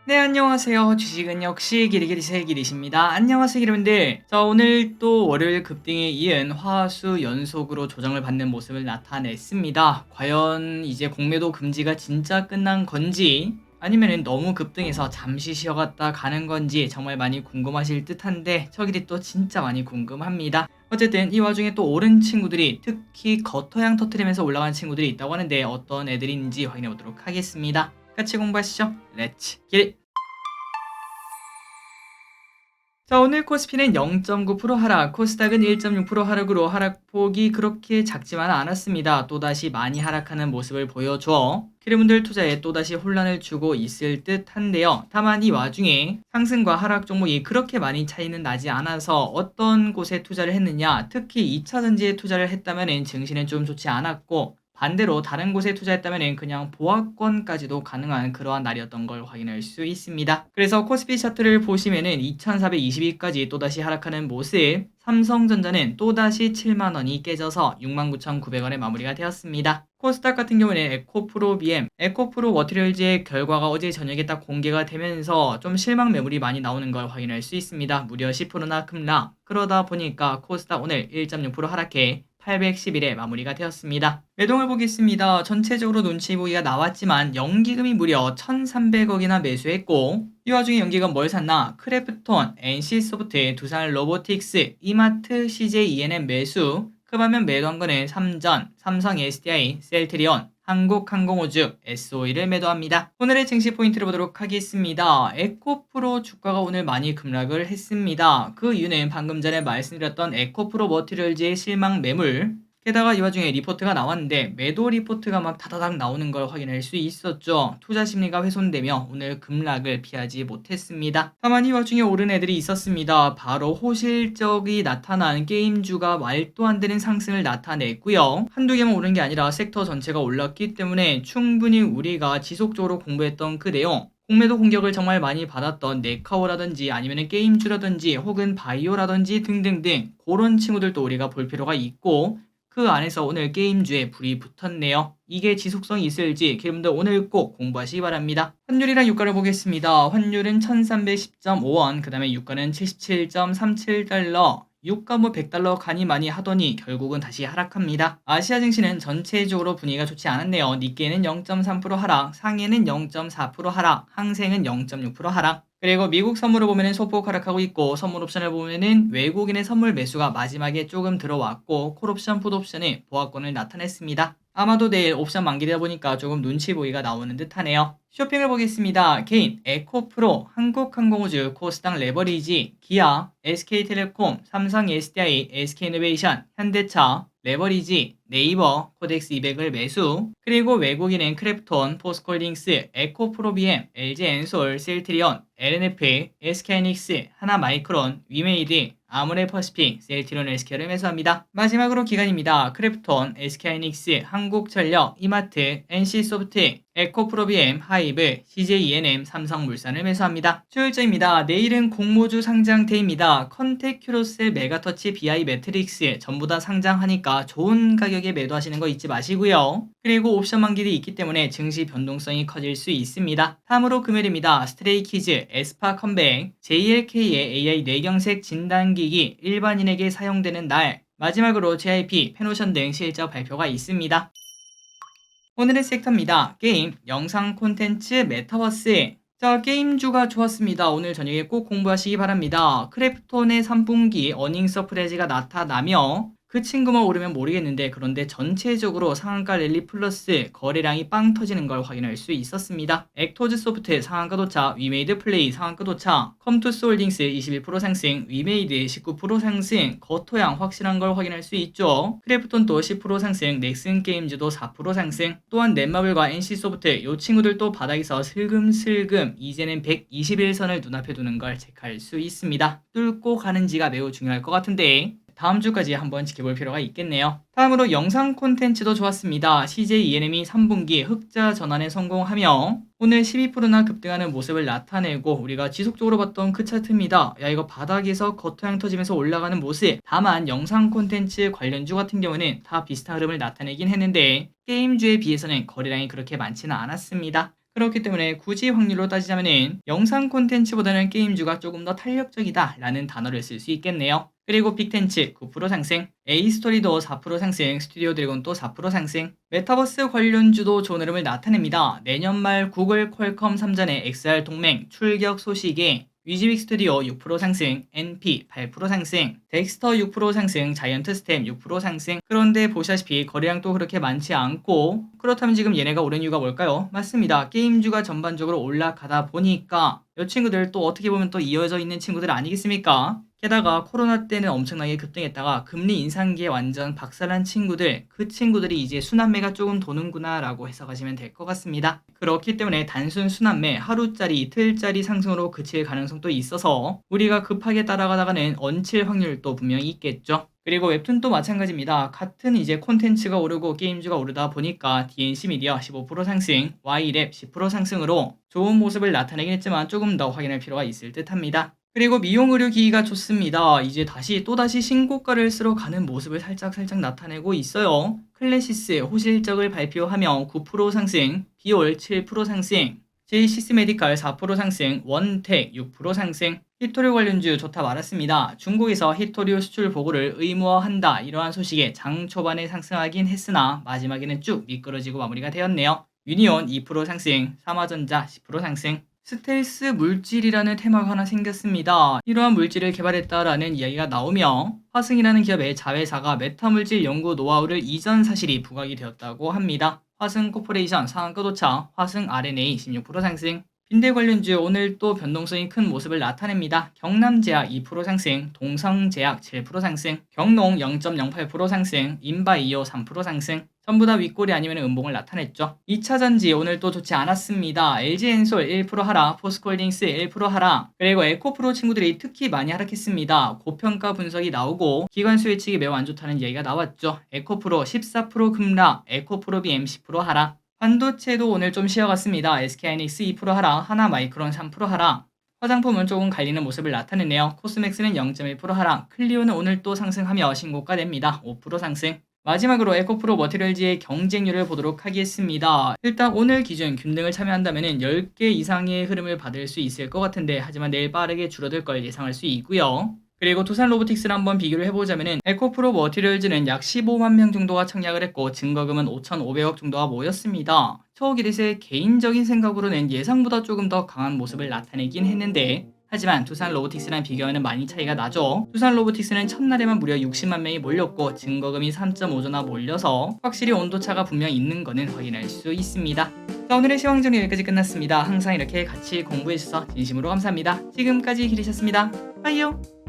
네, 안녕하세요. 주식은 역시 길이길이 새길이십니다. 안녕하세요, 여러분들. 자, 오늘 또 월요일 급등에 이은 화수 연속으로 조정을 받는 모습을 나타냈습니다. 과연 이제 공매도 금지가 진짜 끝난 건지 아니면은 너무 급등해서 잠시 쉬어갔다 가는 건지 정말 많이 궁금하실 듯한데 저기들이 또 진짜 많이 궁금합니다. 어쨌든 이 와중에 또 오른 친구들이 특히 겉터양 터트리면서 올라간 친구들이 있다고 하는데 어떤 애들인지 확인해 보도록 하겠습니다. 같이 공부하시죠. 렛츠 길! 자, 오늘 코스피는 0.9% 하락, 코스닥은 1.6% 하락으로 하락폭이 그렇게 작지만 않았습니다. 또다시 많이 하락하는 모습을 보여줘 여러분들 투자에 또다시 혼란을 주고 있을 듯 한데요. 다만 이 와중에 상승과 하락 종목이 그렇게 많이 차이는 나지 않아서 어떤 곳에 투자를 했느냐, 특히 2차전지에 투자를 했다면 증시는 좀 좋지 않았고 반대로 다른 곳에 투자했다면 그냥 보합권까지도 가능한 그러한 날이었던 걸 확인할 수 있습니다. 그래서 코스피 차트를 보시면은 2422까지 또다시 하락하는 모습, 삼성전자는 또다시 7만원이 깨져서 69,900원에 마무리가 되었습니다. 코스닥 같은 경우는 에코프로 BM, 에코프로 워티리얼즈의 결과가 어제 저녁에 딱 공개가 되면서 좀 실망 매물이 많이 나오는 걸 확인할 수 있습니다. 무려 10%나 급락. 그러다 보니까 코스닥 오늘 1.6% 하락해 811에 마무리가 되었습니다. 매동을 보겠습니다. 전체적으로 눈치 보기가 나왔지만 연기금이 무려 1,300억이나 매수했고 이 와중에 연기금 뭘 샀나? 크래프톤, NC소프트, 두산 로보틱스, 이마트, CJ ENM 매수. 그 반면 매도한 거는 삼전, 삼성 SDI, 셀트리온, 한국항공우주, SOE를 매도합니다. 오늘의 증시 포인트를 보도록 하겠습니다. 에코프로 주가가 오늘 많이 급락을 했습니다. 그 이유는 방금 전에 말씀드렸던 에코프로 머티리얼즈의 실망 매물, 게다가 이 와중에 리포트가 나왔는데 매도 리포트가 막 다다닥 나오는 걸 확인할 수 있었죠. 투자 심리가 훼손되며 오늘 급락을 피하지 못했습니다. 다만 이 와중에 오른 애들이 있었습니다. 바로 호실적이 나타난 게임주가 말도 안 되는 상승을 나타냈고요. 한두 개만 오른 게 아니라 섹터 전체가 올랐기 때문에 충분히 우리가 지속적으로 공부했던 그 내용, 공매도 공격을 정말 많이 받았던 네카오라든지 아니면 게임주라든지 혹은 바이오라든지 등등등 그런 친구들도 우리가 볼 필요가 있고 그 안에서 오늘 게임주에 불이 붙었네요. 이게 지속성이 있을지 여러분들 오늘 꼭 공부하시기 바랍니다. 환율이랑 유가를 보겠습니다. 환율은 1310.5원, 그 다음에 유가는 77.37달러, 유가 뭐 100달러 가니 많이 하더니 결국은 다시 하락합니다. 아시아 증시는 전체적으로 분위기가 좋지 않았네요. 니케이는 0.3% 하락, 상해는 0.4% 하락, 항생은 0.6% 하락. 그리고 미국 선물을 보면은 소폭 하락하고 있고 선물 옵션을 보면은 외국인의 선물 매수가 마지막에 조금 들어왔고 콜옵션, 풋옵션의 보합권을 나타냈습니다. 아마도 내일 옵션 만기되다 보니까 조금 눈치 보기가 나오는 듯하네요. 쇼핑을 보겠습니다. 개인, 에코프로, 한국항공우주, 코스닥 레버리지, 기아, SK텔레콤, 삼성 SDI, SK이노베이션, 현대차, 레버리지, 네이버, 코덱스 200을 매수, 그리고 외국인은 크래프톤, 포스코홀딩스, 에코프로비엠, LG엔솔, 셀트리온, LNF, SK하이닉스, 하나마이크론, 위메이드, 아모레퍼시픽, 셀트리온 SK를 매수합니다. 마지막으로 기간입니다. 크래프톤, SK하이닉스, 한국전력, 이마트, NC소프트, 에코프로비엠, 하이브, CJENM, 삼성물산을 매수합니다. 수요일자입니다. 내일은 공모주 상장대입니다. 컨테큐로셀, 메가터치, BI 매트릭스 전부 다 상장하니까 좋은 가격에 매도하시는 거 잊지 마시고요. 그리고 옵션 만기도 있기 때문에 증시 변동성이 커질 수 있습니다. 다음으로 금요일입니다. 스트레이키즈, 에스파 컴백, JLK의 AI 뇌경색 진단기기 일반인에게 사용되는 날, 마지막으로 JIP, 페노션 등 실적 발표가 있습니다. 오늘의 섹터입니다. 게임, 영상 콘텐츠, 메타버스. 자, 게임주가 좋았습니다. 오늘 저녁에 꼭 공부하시기 바랍니다. 크래프톤의 3분기 어닝 서프라이즈가 나타나며 그 친구만 오르면 모르겠는데 그런데 전체적으로 상한가 랠리 플러스 거래량이 빵 터지는 걸 확인할 수 있었습니다. 액토즈 소프트 상한가 도착, 위메이드 플레이 상한가 도착, 컴투스 홀딩스 21% 상승, 위메이드 19% 상승, 거토양 확실한 걸 확인할 수 있죠. 크래프톤도 10% 상승, 넥슨 게임즈도 4% 상승, 또한 넷마블과 NC소프트 요 친구들도 바닥에서 슬금슬금 이제는 121선을 눈앞에 두는 걸 체크할 수 있습니다. 뚫고 가는지가 매우 중요할 것 같은데 다음 주까지 한번 지켜볼 필요가 있겠네요. 다음으로 영상 콘텐츠도 좋았습니다. CJ ENM이 3분기 흑자 전환에 성공하며 오늘 12%나 급등하는 모습을 나타내고 우리가 지속적으로 봤던 그 차트입니다. 야, 이거 바닥에서 겉토양 터지면서 올라가는 모습. 다만 영상 콘텐츠 관련주 같은 경우는 다 비슷한 흐름을 나타내긴 했는데 게임주에 비해서는 거래량이 그렇게 많지는 않았습니다. 그렇기 때문에 굳이 확률로 따지자면은 영상 콘텐츠보다는 게임주가 조금 더 탄력적이다 라는 단어를 쓸 수 있겠네요. 그리고 빅텐츠 9% 상승, A스토리도 4% 상승, 스튜디오 드래곤도 4% 상승, 메타버스 관련주도 좋은 흐름을 나타냅니다. 내년 말 구글 퀄컴 3전의 XR 동맹 출격 소식에 위즈빅 스튜디오 6% 상승, NP 8% 상승, 덱스터 6% 상승, 자이언트 스템 6% 상승. 그런데 보시다시피 거래량도 그렇게 많지 않고, 그렇다면 지금 얘네가 오른 이유가 뭘까요? 맞습니다. 게임주가 전반적으로 올라가다 보니까 이 친구들 또 어떻게 보면 또 이어져 있는 친구들 아니겠습니까? 게다가 코로나 때는 엄청나게 급등했다가 금리 인상기에 완전 박살난 친구들, 그 친구들이 이제 순환매가 조금 도는구나 라고 해석하시면 될 것 같습니다. 그렇기 때문에 단순 순환매, 하루짜리, 이틀짜리 상승으로 그칠 가능성도 있어서 우리가 급하게 따라가다가는 얹힐 확률도 분명히 있겠죠. 그리고 웹툰도 마찬가지입니다. 같은 이제 콘텐츠가 오르고 게임주가 오르다 보니까 DNC 미디어 15% 상승, Y랩 10% 상승으로 좋은 모습을 나타내긴 했지만 조금 더 확인할 필요가 있을 듯 합니다. 그리고 미용 의료기기가 좋습니다. 이제 또다시 신고가를 쓸어 가는 모습을 살짝 나타내고 있어요. 클래시스 호실적을 발표하며 9% 상승, 비올 7% 상승, 제이시스 메디칼 4% 상승, 원텍 6% 상승. 히토류 관련주 좋다 말았습니다. 중국에서 히토류 수출 보고를 의무화한다, 이러한 소식에 장 초반에 상승하긴 했으나 마지막에는 쭉 미끄러지고 마무리가 되었네요. 유니온 2% 상승, 삼화전자 10% 상승. 스텔스 물질이라는 테마가 하나 생겼습니다. 이러한 물질을 개발했다라는 이야기가 나오며 화승이라는 기업의 자회사가 메타물질 연구 노하우를 이전 사실이 부각이 되었다고 합니다. 화승 코퍼레이션 상한가 도착, 화승 RNA 16% 상승. 빈대 관련주 오늘 또 변동성이 큰 모습을 나타냅니다. 경남제약 2% 상승, 동성제약 7% 상승, 경농 0.08% 상승, 인바이오 3% 상승. 전부 다 윗골이 아니면 음봉을 나타냈죠. 2차전지 오늘 또 좋지 않았습니다. LG엔솔 1% 하락, 포스코홀딩스 1% 하락, 그리고 에코프로 친구들이 특히 많이 하락했습니다. 고평가 분석이 나오고 기관수 예측이 매우 안 좋다는 이야기가 나왔죠. 에코프로 14% 급락, 에코프로 BM 10% 하락. 반도체도 오늘 좀 쉬어갔습니다. SK하이닉스 2% 하락, 하나마이크론 3% 하락. 화장품은 조금 갈리는 모습을 나타냈네요. 코스맥스는 0.1% 하락, 클리오는 오늘 또 상승하며 신고가 냅니다. 5% 상승. 마지막으로 에코프로 머티리얼즈의 경쟁률을 보도록 하겠습니다. 일단 오늘 기준 균등을 참여한다면 10개 이상의 흐름을 받을 수 있을 것 같은데, 하지만 내일 빠르게 줄어들 걸 예상할 수 있고요. 그리고 두산 로보틱스를 한번 비교를 해보자면 에코프로 머티리얼즈는 약 15만 명 정도가 청약을 했고 증거금은 5,500억 정도가 모였습니다. 초기릿의 개인적인 생각으로는 예상보다 조금 더 강한 모습을 나타내긴 했는데, 하지만 두산 로보틱스랑 비교하면 많이 차이가 나죠. 두산 로보틱스는 첫날에만 무려 60만 명이 몰렸고 증거금이 3.5조나 몰려서 확실히 온도차가 분명 있는 거는 확인할 수 있습니다. 자, 오늘의 시황정리 여기까지 끝났습니다. 항상 이렇게 같이 공부해주셔서 진심으로 감사합니다. 지금까지 기리셨습니다. 빠이요.